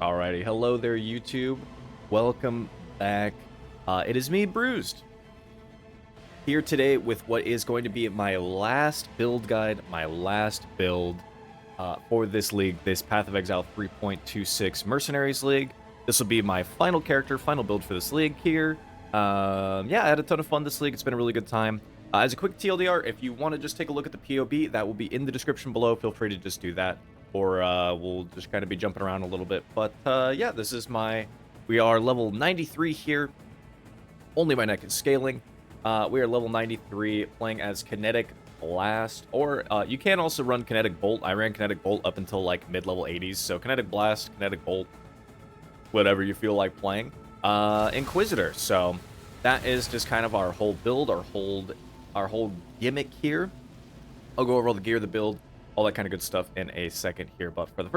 Alrighty, hello there, YouTube. Welcome back. It is me, Bruised, here today with what is going to be my last build guide, my last build for this league, this Path of Exile 3.26 Mercenaries League. This will be my final character, final build for this league here. Yeah, I had a ton of fun this league. It's been a really good time. As a quick TLDR, if you want to just take a look at the POB, that will be in the description below. Feel free to just do that. Or we'll just kind of be jumping around a little bit. But yeah, this is we are level 93 here. Only my neck is scaling. We are level 93, playing as Kinetic Blast, or you can also run Kinetic Bolt. I ran Kinetic Bolt up until like mid-level 80s, so Kinetic Blast, Kinetic Bolt, whatever you feel like playing. Inquisitor, so that is just kind of our whole build, our whole gimmick here. I'll go over all the gear, the build, all that kind of good stuff in a second here. But for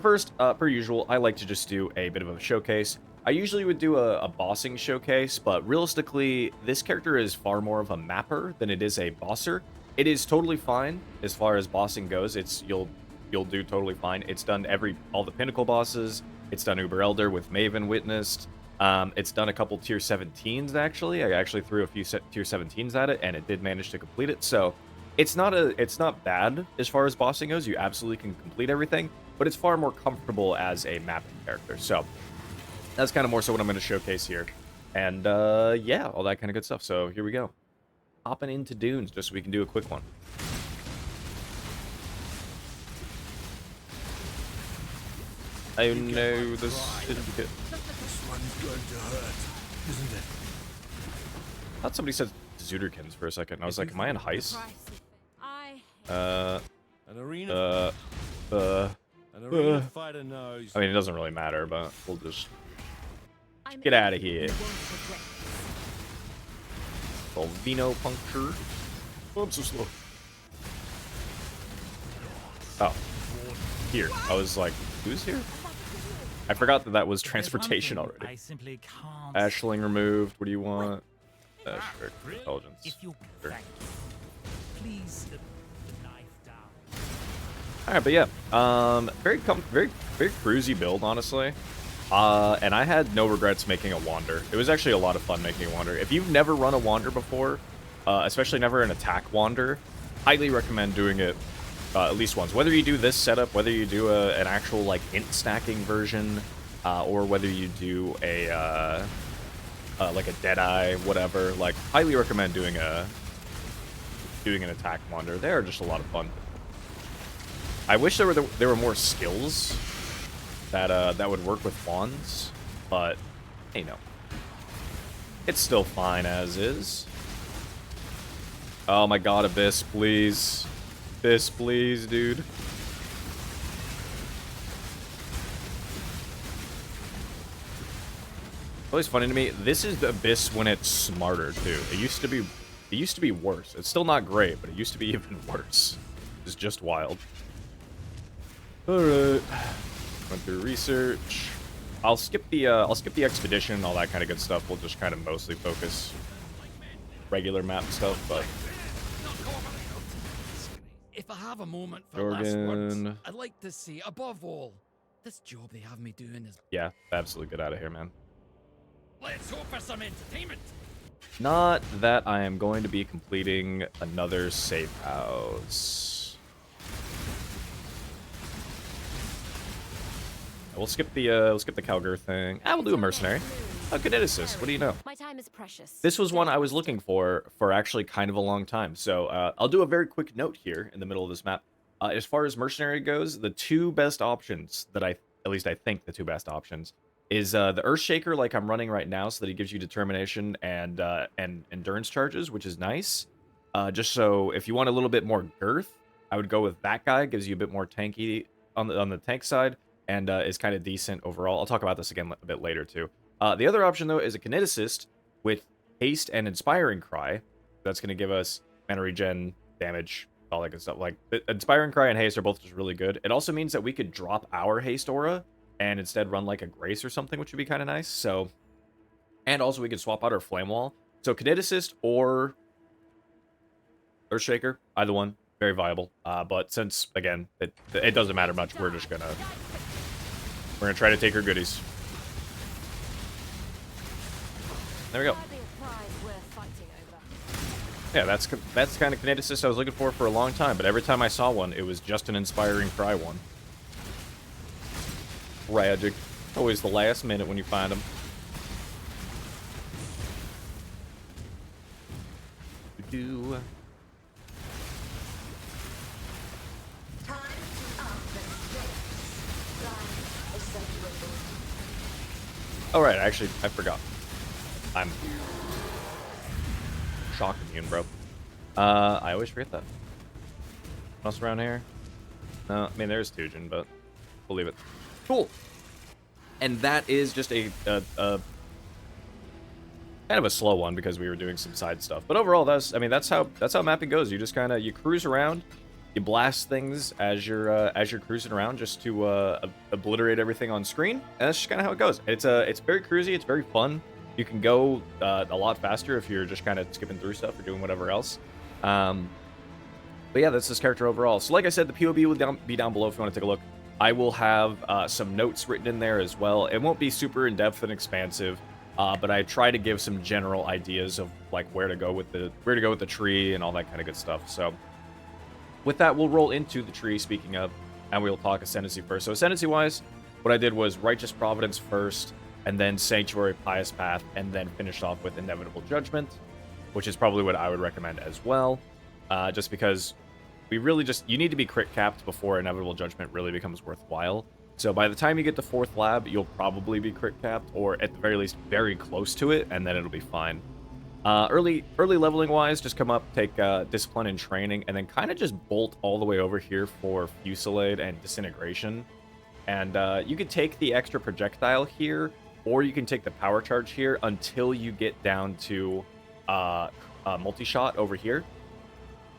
first, per usual, I like to just do a bit of a showcase. I usually would do a bossing showcase, but realistically, this character is far more of a mapper than it is a bosser. It is totally fine as far as bossing goes. You'll do totally fine. It's done all the pinnacle bosses. It's done Uber Elder with Maven witnessed. It's done a couple tier 17s actually. I actually threw a few tier 17s at it, and it did manage to complete it. So it's not bad as far as bossing goes. You absolutely can complete everything, but it's far more comfortable as a mapping character. So that's kind of more so what I'm going to showcase here. And yeah, all that kind of good stuff. So here we go. Hopping into Dunes just so we can do a quick one. I know this isn't good. This one's going to hurt, isn't it? I thought somebody said Zuderkins for a second. I was like, am I in heist? An arena. An arena fighter knows. I mean, it doesn't really matter, but we'll just get out of here. Volvino puncture. Oh, I'm so slow. Oh, here. I was like, who's here? I forgot that that was transportation already. Ashling removed. What do you want? Sure. Intelligence. Sure. Alright, but yeah. Very cruisy build, honestly. And I had no regrets making a Wander. It was actually a lot of fun making a Wander. If you've never run a Wander before, especially never an attack Wander, highly recommend doing it at least once. Whether you do this setup, whether you do an actual like int stacking version, or whether you do a like a Deadeye, whatever, like highly recommend doing an attack Wander. They are just a lot of fun. I wish there were more skills that would work with wands, but hey, no, it's still fine as is. Oh my god, Abyss, please. This, please, dude. Always funny to me. This is the Abyss when it's smarter too. It used to be worse. It's still not great, but it used to be even worse. It's just wild. All right, went through research. I'll skip the expedition and all that kind of good stuff. We'll just kind of mostly focus regular map stuff, but. If I have a moment for last words, I'd like to say, above all, this job they have me doing is... Yeah, absolutely get out of here, man. Let's hope for some entertainment. Not that I am going to be completing another safe house. We'll skip the Calgur thing. We'll do a mercenary. Oh, Kineticist, what do you know? My time is precious. This was one I was looking for actually kind of a long time. So I'll do a very quick note here in the middle of this map. As far as mercenary goes, the two best options that at least I think the two best options is the Earthshaker, like I'm running right now, so that he gives you determination and endurance charges, which is nice. Just so if you want a little bit more girth, I would go with that guy. Gives you a bit more tanky on the tank side, and is kind of decent overall. I'll talk about this again a bit later too. The other option, though, is a Kineticist with Haste and Inspiring Cry. That's going to give us mana regen, damage, all that good stuff. Like, Inspiring Cry and Haste are both just really good. It also means that we could drop our Haste aura and instead run, like, a Grace or something, which would be kind of nice. So, and also we could swap out our Flame Wall. So, Kineticist or Earthshaker, either one, very viable. But since, again, it doesn't matter much, we're just going to We're gonna try to take her goodies. There we go. Yeah, that's the kind of kinetic assist I was looking for a long time, but every time I saw one, it was just an inspiring cry one. Tragic. Always the last minute when you find them. Do. Oh, right, actually, I forgot. I'm shock immune, bro. I always forget that. What else around here? No, I mean, there's Tujin, but we'll leave it. Cool. And that is just a kind of a slow one because we were doing some side stuff. But overall, that's how mapping goes. You just kind of cruise around, you blast things as you're cruising around just to obliterate everything on screen, and that's just kind of how it goes. It's very cruisy, it's very fun. You can go a lot faster if you're just kind of skipping through stuff or doing whatever else. But yeah, that's this character overall. So like I said, the POB will be down below if you want to take a look. I will have some notes written in there as well. It won't be super in-depth and expansive, but I try to give some general ideas of like where to go with the tree and all that kind of good stuff. So with that, we'll roll into the tree, speaking of, and we'll talk Ascendancy first. So Ascendancy-wise, what I did was Righteous Providence first, and then Sanctuary, Pious Path, and then finished off with Inevitable Judgment, which is probably what I would recommend as well, just because we really you need to be crit capped before Inevitable Judgment really becomes worthwhile. So by the time you get to 4th lab, you'll probably be crit capped, or at the very least, very close to it, and then it'll be fine. Early leveling wise, just come up, take Discipline and Training, and then kind of just bolt all the way over here for Fusillade and Disintegration. And you could take the extra projectile here, or you can take the power charge here until you get down to multi-shot over here.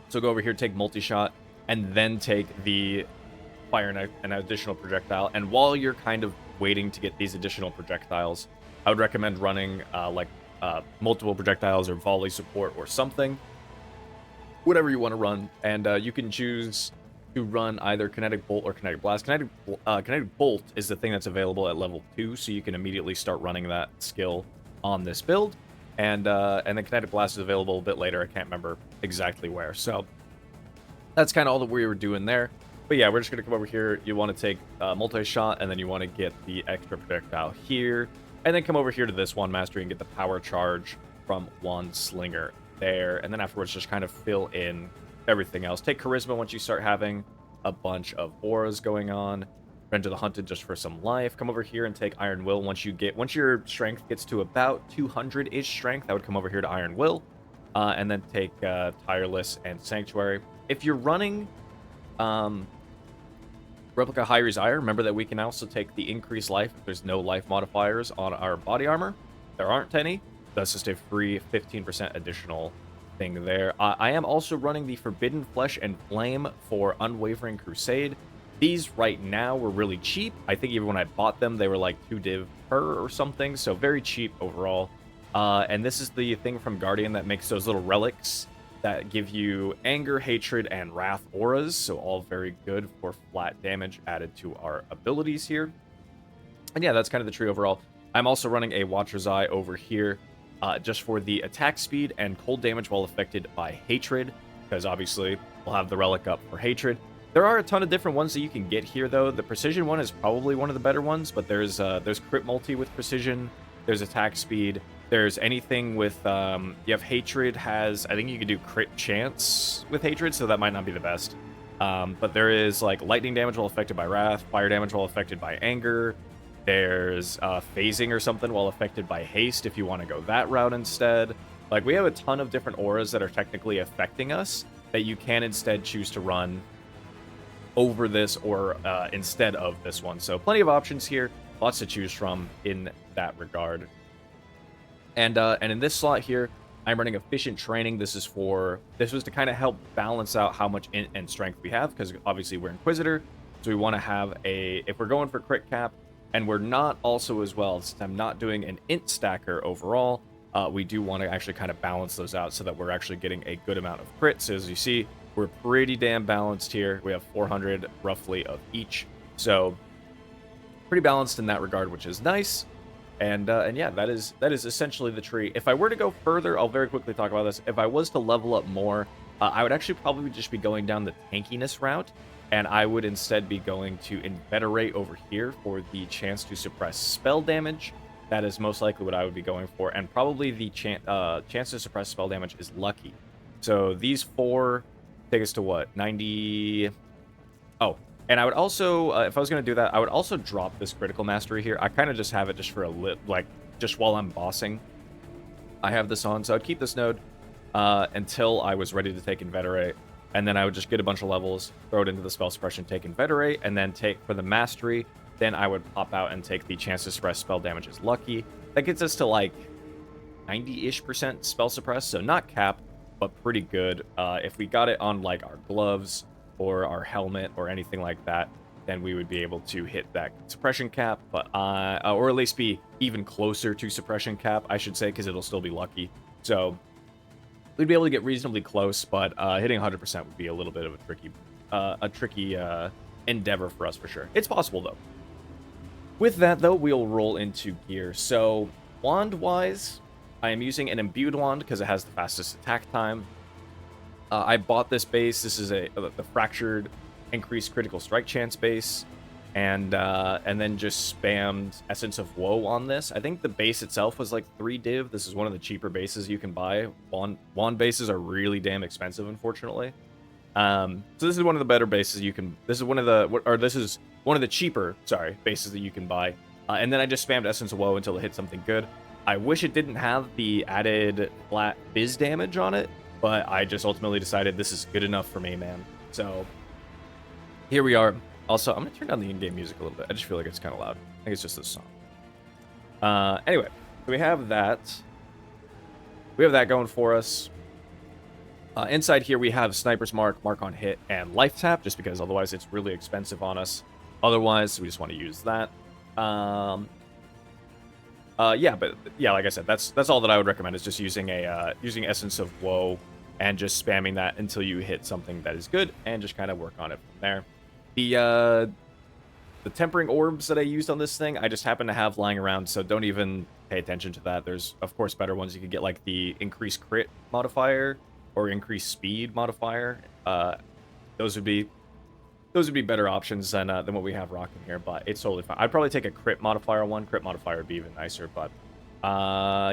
So go over here, take multi-shot, and then take the fire an additional projectile. And while you're kind of waiting to get these additional projectiles, I would recommend running multiple projectiles or volley support or something. Whatever you want to run. And you can choose to run either Kinetic Bolt or Kinetic Blast. Kinetic Bolt is the thing that's available at level 2, so you can immediately start running that skill on this build. And then Kinetic Blast is available a bit later. I can't remember exactly where. So that's kind of all that we were doing there. But yeah, we're just going to come over here. You want to take multi-shot, and then you want to get the extra projectile here. And then come over here to this one mastery and get the power charge from one slinger there. And then afterwards, just kind of fill in everything else. Take Charisma once you start having a bunch of auras going on. Render the Hunted just for some life. Come over here and take Iron Will. Once your strength gets to about 200-ish strength, I would come over here to Iron Will. And then take Tireless and Sanctuary. If you're running Replica High Desire, remember that we can also take the increased life if there's no life modifiers on our body armor. There aren't any. That's just a free 15% additional thing there. I am also running the Forbidden Flesh and Flame for Unwavering Crusade. These right now were really cheap. I think even when I bought them, they were like 2 div per or something, so very cheap overall. And this is the thing from Guardian that makes those little relics that give you Anger, Hatred, and Wrath auras, so all very good for flat damage added to our abilities here. And yeah, that's kind of the tree overall. I'm also running a Watcher's Eye over here, just for the attack speed and cold damage while affected by Hatred, because obviously we'll have the relic up for Hatred. There are a ton of different ones that you can get here, though. The Precision one is probably one of the better ones, but there's Crit Multi with Precision, there's attack speed, there's anything with, you have Hatred I think you can do Crit Chance with Hatred, so that might not be the best. But there is, like, Lightning damage while affected by Wrath, Fire damage while affected by Anger, there's Phasing or something while affected by Haste if you want to go that route instead. Like, we have a ton of different auras that are technically affecting us that you can instead choose to run over this or instead of this one. So plenty of options here, lots to choose from in that regard. And in this slot here, I'm running Efficient Training. This was to kind of help balance out how much int and strength we have, because obviously we're Inquisitor, so we want to have if we're going for crit cap, and we're not also as well, since I'm not doing an int stacker overall, we do want to actually kind of balance those out so that we're actually getting a good amount of crits. So as you see, we're pretty damn balanced here. We have 400 roughly of each. So pretty balanced in that regard, which is nice. And yeah, that is essentially the tree. If I were to go further, I'll very quickly talk about this. If I was to level up more, I would actually probably just be going down the tankiness route, and I would instead be going to Inveterate over here for the chance to suppress spell damage. That is most likely what I would be going for, and probably the chance to suppress spell damage is lucky. So these 4 take us to what? 90... Oh, and I would also, if I was going to do that, I would also drop this critical mastery here. I kind of just have it just for a just while I'm bossing. I have this on, so I'd keep this node until I was ready to take Inveterate, and then I would just get a bunch of levels, throw it into the spell suppression, take Inveterate, and then take for the mastery. Then I would pop out and take the chance to suppress spell damage as lucky. That gets us to like 90-ish% spell suppress, so not cap, but pretty good. If we got it on like our gloves or our helmet or anything like that, then we would be able to hit that suppression cap, but or at least be even closer to suppression cap, I should say, because it'll still be lucky. So we'd be able to get reasonably close, but hitting 100% would be a little bit of a tricky endeavor for us for sure. It's possible though. With that though, we'll roll into gear. So wand-wise, I am using an imbued wand because it has the fastest attack time. I bought this base. This is the fractured increased critical strike chance base, and then just spammed Essence of Woe on this. I think the base itself was like 3 div. This is one of the cheaper bases you can buy. Wand bases are really damn expensive, unfortunately. So this is one of the better bases you can. This is one of the cheaper, bases that you can buy. And then I just spammed Essence of Woe until it hit something good. I wish it didn't have the added flat biz damage on it, but I just ultimately decided this is good enough for me, man. So here we are. Also, I'm going to turn down the in-game music a little bit. I just feel like it's kind of loud. I think it's just this song. Anyway, so we have that. We have that going for us. Inside here, we have Sniper's Mark, Mark on Hit, and Life Tap, just because otherwise it's really expensive on us. Otherwise, we just want to use that. Yeah, but yeah, like I said, that's all that I would recommend is just using using Essence of Woe and just spamming that until you hit something that is good, and just kind of work on it from there. The tempering orbs that I used on this thing, I just happen to have lying around, so don't even pay attention to that. There's of course better ones. You could get like the increased crit modifier or increased speed modifier. Those would be better options than what we have rocking here, but it's totally fine. I'd probably take a crit modifier one. Crit modifier would be even nicer, but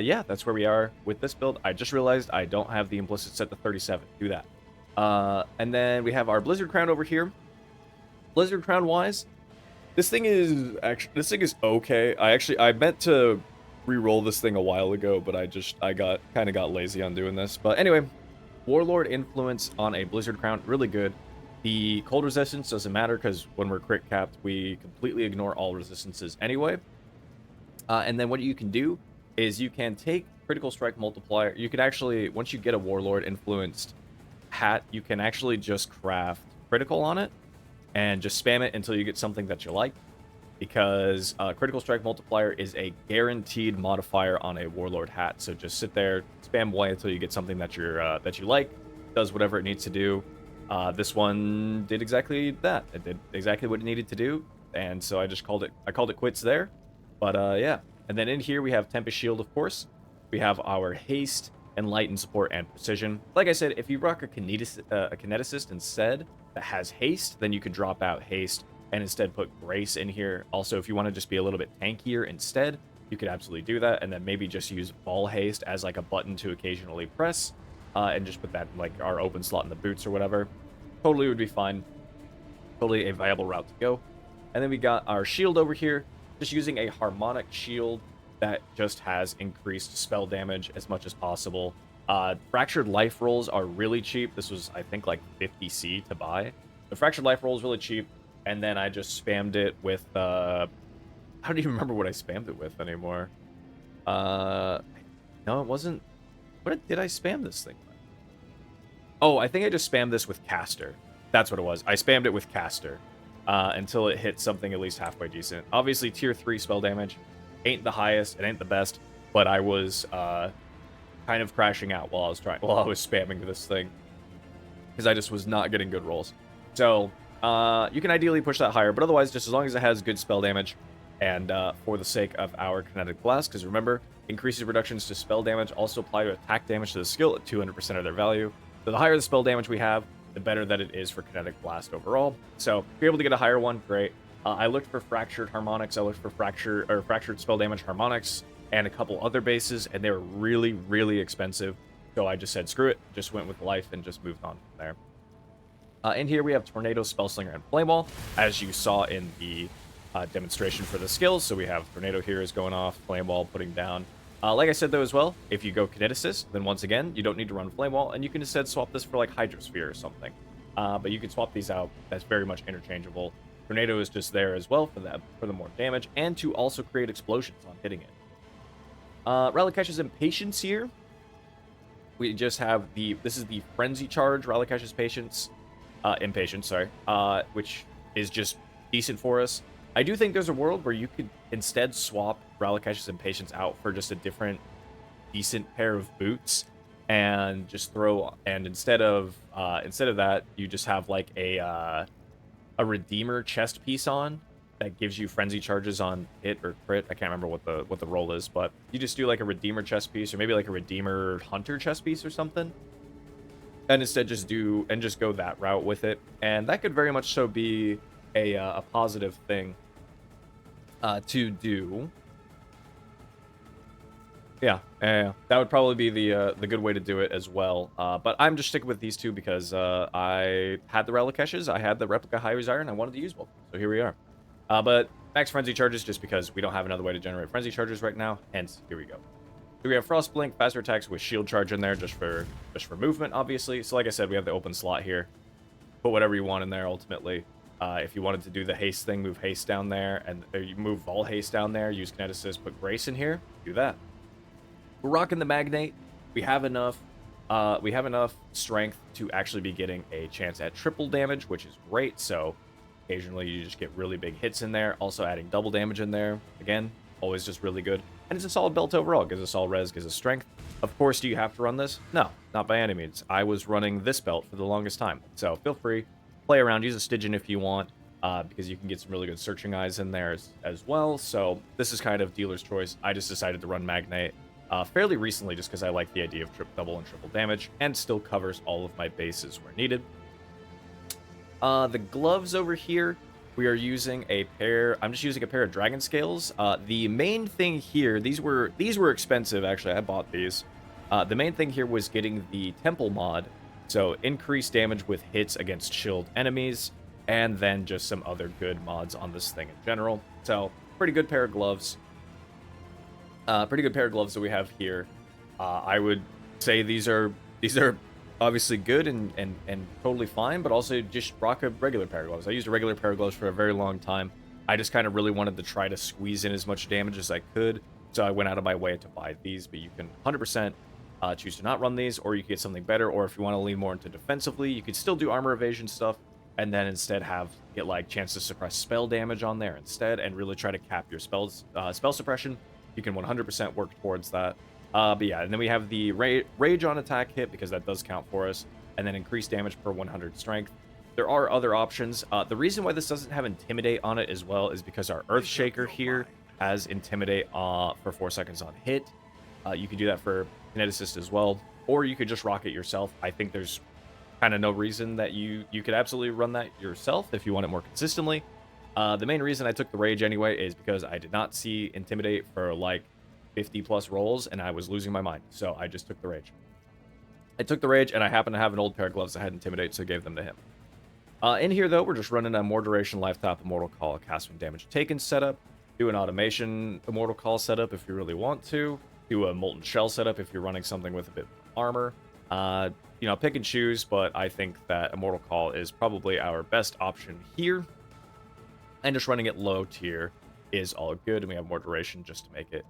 yeah, that's where we are with this build. I just realized I don't have the implicit set to 37. Do that. And then we have our Blizzard Crown over here. Blizzard Crown wise, this thing is okay. I meant to re-roll this thing a while ago, but I kind of got lazy on doing this. But anyway, Warlord influence on a Blizzard Crown, really good. The cold resistance doesn't matter because when we're crit capped, we completely ignore all resistances anyway. And then what you can do is you can take critical strike multiplier. You could actually, once you get a Warlord influenced hat, you can actually just craft critical on it and just spam it until you get something that you like. Because critical strike multiplier is a guaranteed modifier on a Warlord hat. So just sit there, spam away until you get something that you like. Does whatever it needs to do. This one did exactly that. It did exactly what it needed to do, and so I called it quits there. But yeah, and then in here we have Tempest Shield, of course. We have our haste, enlighten support, and precision. Like I said, if you rock a kineticist instead that has haste, then you could drop out haste and instead put grace in here. Also, if you want to just be a little bit tankier instead, you could absolutely do that, and then maybe just use ball haste as like a button to occasionally press. And just put that in like our open slot in the boots or whatever. Totally would be fine. Totally a viable route to go. And then we got our shield over here. Just using a harmonic shield that just has increased spell damage as much as possible. Fractured life rolls are really cheap. This was, I think, like 50C to buy. The fractured life roll is really cheap. And then I just spammed it with... I don't even remember what I spammed it with anymore. No, it wasn't... What did I spam this thing with? Oh, I think I just spammed this with Caster. That's what it was. I spammed it with Caster until it hit something at least halfway decent. Obviously, tier 3 spell damage ain't the highest. It ain't the best. But I was kind of crashing out while I was spamming this thing because I just was not getting good rolls. So you can ideally push that higher, but otherwise, just as long as it has good spell damage, And for the sake of our Kinetic Blast, because remember, increases reductions to spell damage also apply to attack damage to the skill at 200% of their value. So the higher the spell damage we have, the better that it is for Kinetic Blast overall. So if you're able to get a higher one, great. I looked for Fractured Harmonics, I looked for Fractured Spell Damage Harmonics, and a couple other bases, and they were really, really expensive. So I just said, screw it, just went with Life and just moved on from there. In here we have Tornado, Spellslinger, and Flame Wall, as you saw in the demonstration for the skills. So we have Tornado here is going off, Flame Wall putting down. Like I said, though, as well, if you go Kineticist, then once again, you don't need to run Flame Wall, and you can instead swap this for, like, Hydrosphere or something. But you can swap these out. That's very much interchangeable. Tornado is just there as well for the more damage, and to also create explosions on hitting it. Ralakesh's Impatience here. We just have this is the Frenzy Charge, Ralakesh's Impatience, sorry, which is just decent for us. I do think there's a world where you could instead swap Ralakesh's Impatience out for just a different decent pair of boots, and just instead of that, you just have like a Redeemer chest piece on that gives you frenzy charges on hit or crit. I can't remember what the roll is, but you just do like a Redeemer chest piece, or maybe like a Redeemer Hunter chest piece or something, and instead just go that route with it, and that could very much so be a positive thing to do. Yeah, that would probably be the good way to do it as well. But I'm just sticking with these two because I had the Ralakesh's, I had the Replica High-Resire, and I wanted to use both. So here we are. But max Frenzy Charges just because we don't have another way to generate Frenzy Charges right now, hence here we go. So we have Frost Blink, faster attacks with Shield Charge in there just for movement, obviously. So like I said, we have the open slot here. Put whatever you want in there ultimately. If you wanted to do the haste thing, move haste down there, and you move Vol Haste down there, use Kineticist, put Grace in here, do that. We're rocking the Magnate. We have enough strength to actually be getting a chance at triple damage, which is great. So occasionally you just get really big hits in there. Also adding double damage in there, again, always just really good. And it's a solid belt overall. Gives us all res, gives us strength. Of course, do you have to run this? No, not by any means. I was running this belt for the longest time. So feel free, play around, use a Stygian if you want, because you can get some really good searching eyes in there as well. So this is kind of dealer's choice. I just decided to run Magnate fairly recently just because I like the idea of double and triple damage, and still covers all of my bases where needed. The gloves over here, we are using a pair. I'm just using a pair of Dragon Scales. The main thing here, these were expensive actually. I bought these. The main thing here was getting the Temple mod, so increased damage with hits against shield enemies, and then just some other good mods on this thing in general. So pretty good pair of gloves. That we have here. I would say these are obviously good and totally fine, but also just rock a regular pair of gloves. I used a regular pair of gloves for a very long time. I just kind of really wanted to try to squeeze in as much damage as I could, so I went out of my way to buy these. But you can 100% choose to not run these, or you can get something better, or if you want to lean more into defensively, you could still do armor evasion stuff, and then instead get like chance to suppress spell damage on there instead, and really try to cap your spell suppression. You can 100% work towards that. But yeah, and then we have the Rage on attack hit, because that does count for us, and then increased damage per 100 strength. There are other options. The reason why this doesn't have Intimidate on it as well is because our Earthshaker here has Intimidate for 4 seconds on hit. You could do that for Kineticist as well, or you could just rock it yourself. I think there's kind of no reason that you could absolutely run that yourself if you want it more consistently. The main reason I took the Rage anyway is because I did not see Intimidate for like 50 plus rolls, and I was losing my mind, so I just took the Rage. I took the Rage, and I happened to have an old pair of gloves that had Intimidate, so I gave them to him. In here, though, we're just running a more duration life tap Immortal Call, cast when damage taken setup, do an automation Immortal Call setup if you really want to, do a Molten Shell setup if you're running something with a bit more armor. You know, pick and choose, but I think that Immortal Call is probably our best option here. And just running it low tier is all good, and we have more duration just to make it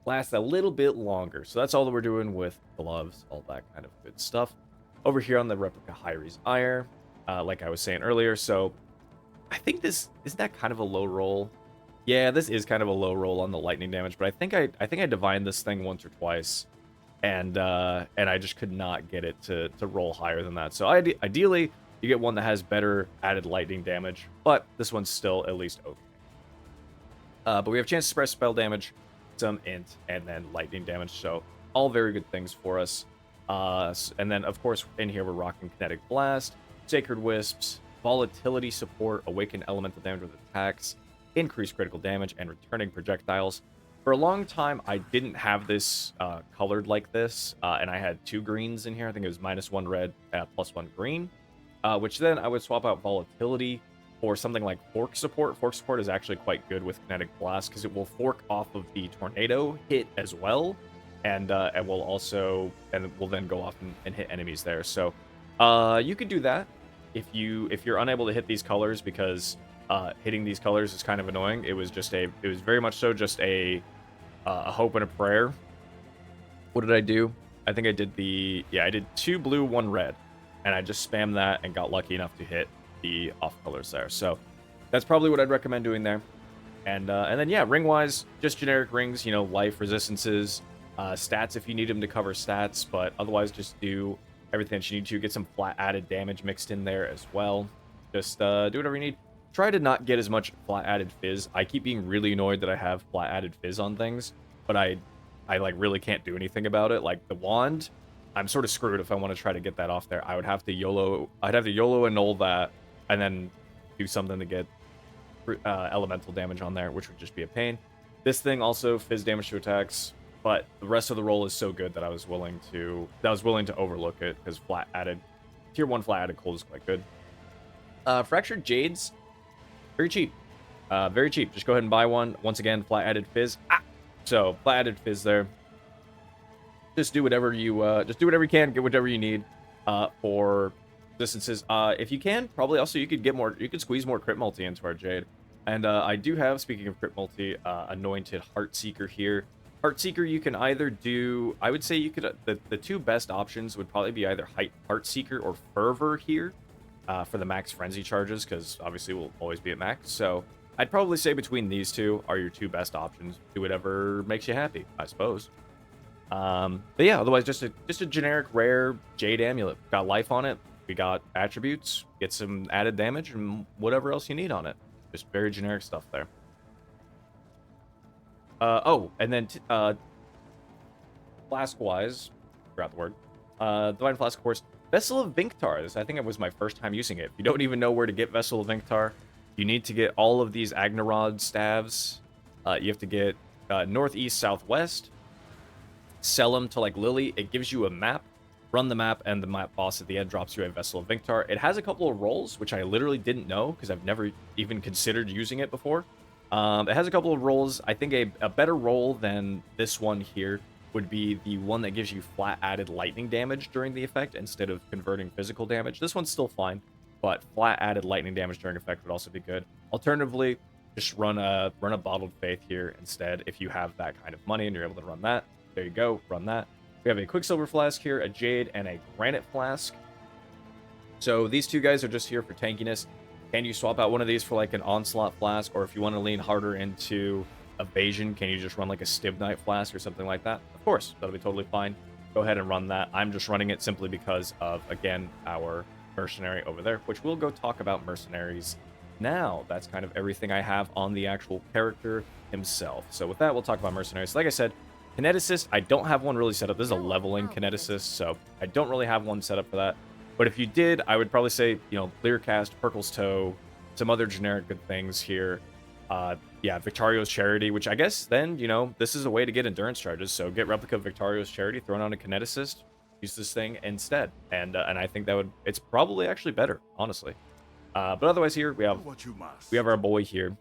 last a little bit longer. So that's all that we're doing with gloves, all that kind of good stuff. Over here on the Replica High-Resire, like I was saying earlier, so I think isn't that kind of a low roll? Yeah, this is kind of a low roll on the lightning damage, but I think I divined this thing once or twice, and I just could not get it to roll higher than that. So ideally, you get one that has better added lightning damage, but this one's still at least okay. But we have chance to suppress spell damage, some int, and then lightning damage. So all very good things for us. And then, of course, in here we're rocking Kinetic Blast, Sacred Wisps, Volatility Support, Awaken Elemental Damage with attacks, increased critical damage, and returning projectiles. For a long time, I didn't have this colored like this, and I had 2 greens in here. I think it was -1 red, +1 green, which then I would swap out Volatility for something like Fork Support. Fork Support is actually quite good with Kinetic Blast because it will fork off of the Tornado hit as well, and will then go off and hit enemies there. So you could do that if you're unable to hit these colors, because hitting these colors is kind of annoying. It was very much so just a hope and a prayer. What did I do? I think I did I did 2 blue, 1 red, and I just spammed that and got lucky enough to hit the off colors there. So that's probably what I'd recommend doing there. And then yeah, ring wise, just generic rings, life, resistances, stats if you need them to cover stats, but otherwise just do everything that you need to. Get some flat added damage mixed in there as well. Just do whatever you need. Try to not get as much flat added fizz. I keep being really annoyed that I have flat added fizz on things, but I like really can't do anything about it. Like the wand, I'm sort of screwed if I want to try to get that off there. I'd have to YOLO annul that and then do something to get elemental damage on there, which would just be a pain. This thing also fizz damage to attacks, but the rest of the roll is so good that I was willing to overlook it, because tier 1 flat added cold is quite good. Fractured Jades, very cheap. Very cheap. Just go ahead and buy one. Once again, flat added fizz. So flat added fizz there. Just do whatever you can, get whatever you need for distances. If you can, probably also you could squeeze more crit multi into our Jade. And I do have, speaking of crit multi, Anointed Heartseeker here. Heartseeker you can either do, I would say you could, the 2 best options would probably be either Heartseeker or Fervor here for the max frenzy charges, because obviously we'll always be at max. So I'd probably say between these 2 are your 2 best options. Do whatever makes you happy, I suppose. But yeah, otherwise just a generic rare Jade Amulet. Got life on it. We got attributes, get some added damage, and whatever else you need on it. Just very generic stuff there. And then flask-wise, forgot the word. Divine Flask, of course. Vessel of Vinctar. I think it was my first time using it. If you don't even know where to get Vessel of Vinctar, you need to get all of these Agnerod staves. You have to get northeast, southwest. Sell them to like Lily. It gives you a map. Run the map, and the map boss at the end drops you a Vessel of Vinctar. It has a couple of rolls, which I literally didn't know because I've never even considered using it before. It has a couple of rolls. I think a better roll than this one here would be the one that gives you flat added lightning damage during the effect instead of converting physical damage. This one's still fine, but flat added lightning damage during effect would also be good. Alternatively, just run a Bottled Faith here instead if you have that kind of money and you're able to run that. There you go, run that. We have a Quicksilver Flask here, a Jade, and a Granite Flask. So these 2 guys are just here for tankiness. Can you swap out one of these for like an Onslaught Flask, or if you want to lean harder into Evasion, can you just run like a Stibnite Flask or something like that? Of course, that'll be totally fine. Go ahead and run that. I'm just running it simply because of, again, our Mercenary over there, which we'll go talk about Mercenaries now. That's kind of everything I have on the actual character himself. So with that, we'll talk about Mercenaries. Like I said, Kineticist, I don't have one really set up. This is a leveling Kineticist, so I don't really have one set up for that. But if you did, I would probably say, Clearcast, Perkle's Toe, some other generic good things here. Yeah, Victario's Charity, which I guess then, this is a way to get endurance charges. So get Replica of Victario's Charity, thrown on a Kineticist, use this thing instead. And I think it's probably actually better, honestly. But otherwise here, we have our boy here.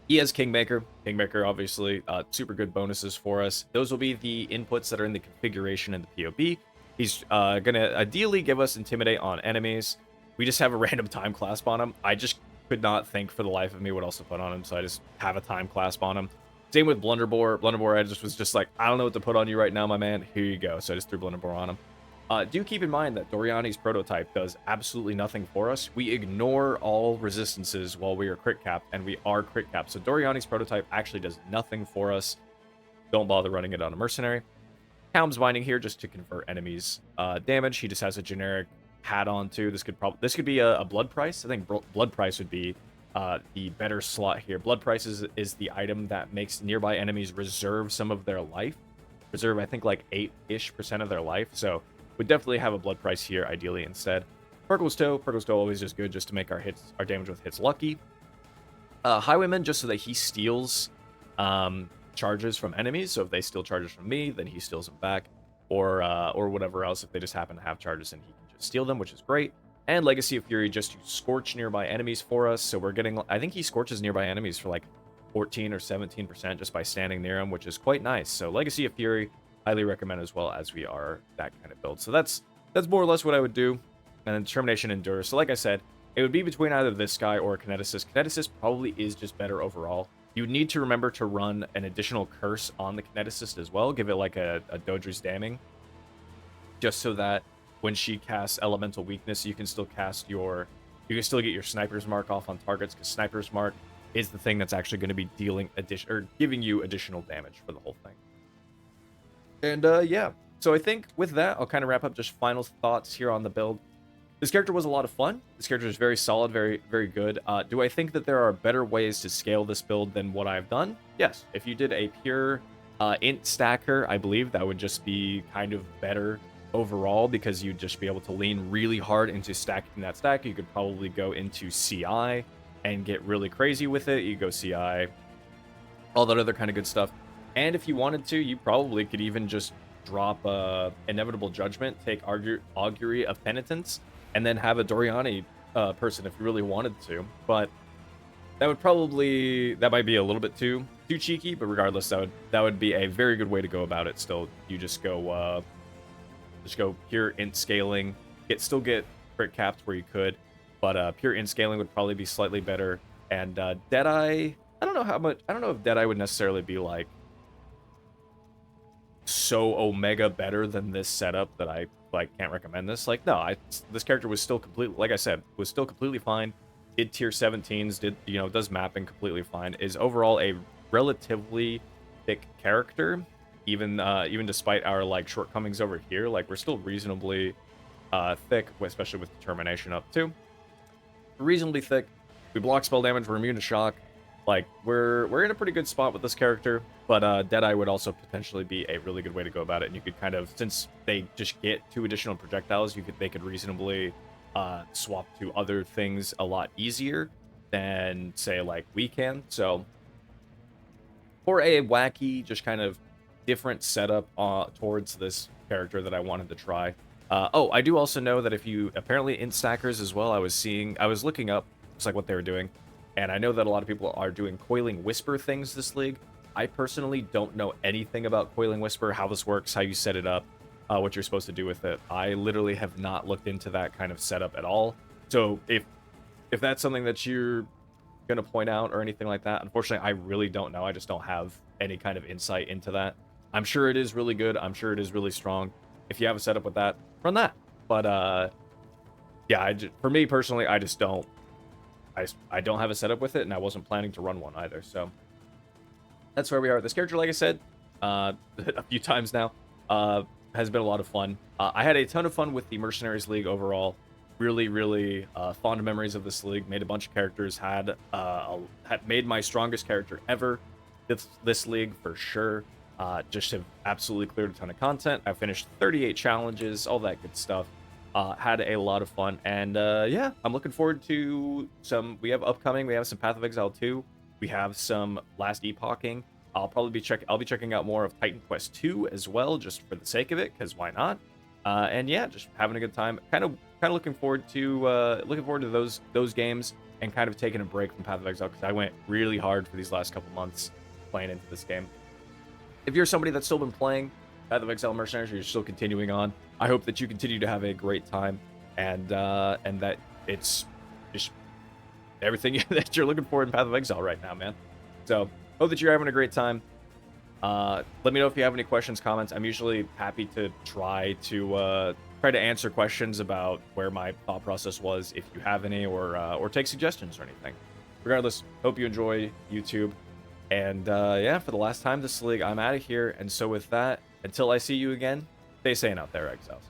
He has Kingmaker. Kingmaker, obviously, super good bonuses for us. Those will be the inputs that are in the configuration and the POB. He's going to ideally give us Intimidate on enemies. We just have a random time clasp on him. I just could not think for the life of me what else to put on him, so I just have a time clasp on him. Same with Blunderbore. Blunderbore, I was just like, I don't know what to put on you right now, my man. Here you go. So I just threw Blunderbore on him. Do keep in mind that Doriani's prototype does absolutely nothing for us. We ignore all resistances while we are crit capped, and we are crit capped. So Doriani's prototype actually does nothing for us. Don't bother running it on a Mercenary. Helm's Binding here just to convert enemies' damage. He just has a generic hat on too. This could be a blood price. I think blood price would be the better slot here. Blood Price is the item that makes nearby enemies reserve some of their life. Reserve, I think, like 8-ish% of their life. So would definitely have a Blood Price here, ideally, instead. Purgle's Toe always just good just to make our damage with hits lucky. Highwayman, just so that he steals charges from enemies. So if they steal charges from me, then he steals them back. Or whatever else, if they just happen to have charges, and he can just steal them, which is great. And Legacy of Fury just to scorch nearby enemies for us. So we're getting, I think he scorches nearby enemies for like 14 or 17% just by standing near him, which is quite nice. So Legacy of Fury, highly recommend as well, as we are that kind of build. So that's more or less what I would do. And then Determination Endure. So like I said, it would be between either this guy or Kineticist. Kineticist probably is just better overall. You need to remember to run an additional curse on the Kineticist as well. Give it like a Dodri's Damning. Just so that when she casts Elemental Weakness, you can still cast you can still get your Sniper's Mark off on targets, because Sniper's Mark is the thing that's actually going to be giving you additional damage for the whole thing. And yeah, so I think with that, I'll kind of wrap up just final thoughts here on the build. This character was a lot of fun. This character is very solid, very, very good. Do I think that there are better ways to scale this build than what I've done? Yes. If you did a pure int stacker, I believe that would just be kind of better overall, because you'd just be able to lean really hard into stacking that stack. You could probably go into CI and get really crazy with it. You go CI, all that other kind of good stuff. And if you wanted to, you probably could even just drop Inevitable Judgment, take Augury of Penitence, and then have a Doriani person if you really wanted to. But that might be a little bit too cheeky, but regardless, that would be a very good way to go about it. Still, you just go pure int scaling. Still get crit caps where you could, but pure int scaling would probably be slightly better. And Deadeye, I don't know if Deadeye would necessarily be like so omega better than this setup that I can't recommend this. Like, no, this character was still completely, like I said, was still completely fine. Did tier 17s, does mapping completely fine. Is overall a relatively thick character, even despite our like shortcomings over here. Like, we're still reasonably thick, especially with determination up too. Reasonably thick. We block spell damage. We're immune to shock. Like, we're in a pretty good spot with this character, but Deadeye would also potentially be a really good way to go about it. And you could kind of, since they just get 2 additional projectiles, they could reasonably swap to other things a lot easier than, say, like we can. So for a wacky, just kind of different setup towards this character that I wanted to try. Oh, I do also know that if you apparently int stackers as well, I was looking up just like what they were doing. And I know that a lot of people are doing Coiling Whisper things this league. I personally don't know anything about Coiling Whisper, how this works, how you set it up, what you're supposed to do with it. I literally have not looked into that kind of setup at all. So if that's something that you're going to point out or anything like that, unfortunately, I really don't know. I just don't have any kind of insight into that. I'm sure it is really good. I'm sure it is really strong. If you have a setup with that, run that. But yeah, for me personally, I just don't. I don't have a setup with it, and I wasn't planning to run one either. So that's where we are. This character, like I said a few times now, has been a lot of fun. I had a ton of fun with the Mercenaries League overall. Really, really fond memories of this league. Made a bunch of characters. Had made my strongest character ever this league for sure. Just have absolutely cleared a ton of content. I finished 38 challenges, all that good stuff. Had a lot of fun, and yeah, I'm looking forward to some. We have some Path of Exile 2. We have some Last Epoching. I'll be checking out more of Titan Quest 2 as well, just for the sake of it, because why not? And yeah, just having a good time. Kind of looking forward to those games, and kind of taking a break from Path of Exile, because I went really hard for these last couple months playing into this game. If you're somebody that's still been playing Path of Exile Mercenaries, or you're still continuing on, I hope that you continue to have a great time, and that it's just everything that you're looking for in Path of Exile right now, man. So hope that you're having a great time. Let me know if you have any questions, comments. I'm usually happy to try to answer questions about where my thought process was, if you have any, or take suggestions or anything. Regardless, hope you enjoy YouTube. And yeah, for the last time this league, I'm out of here. And so with that, until I see you again, stay sane out there, Exiles.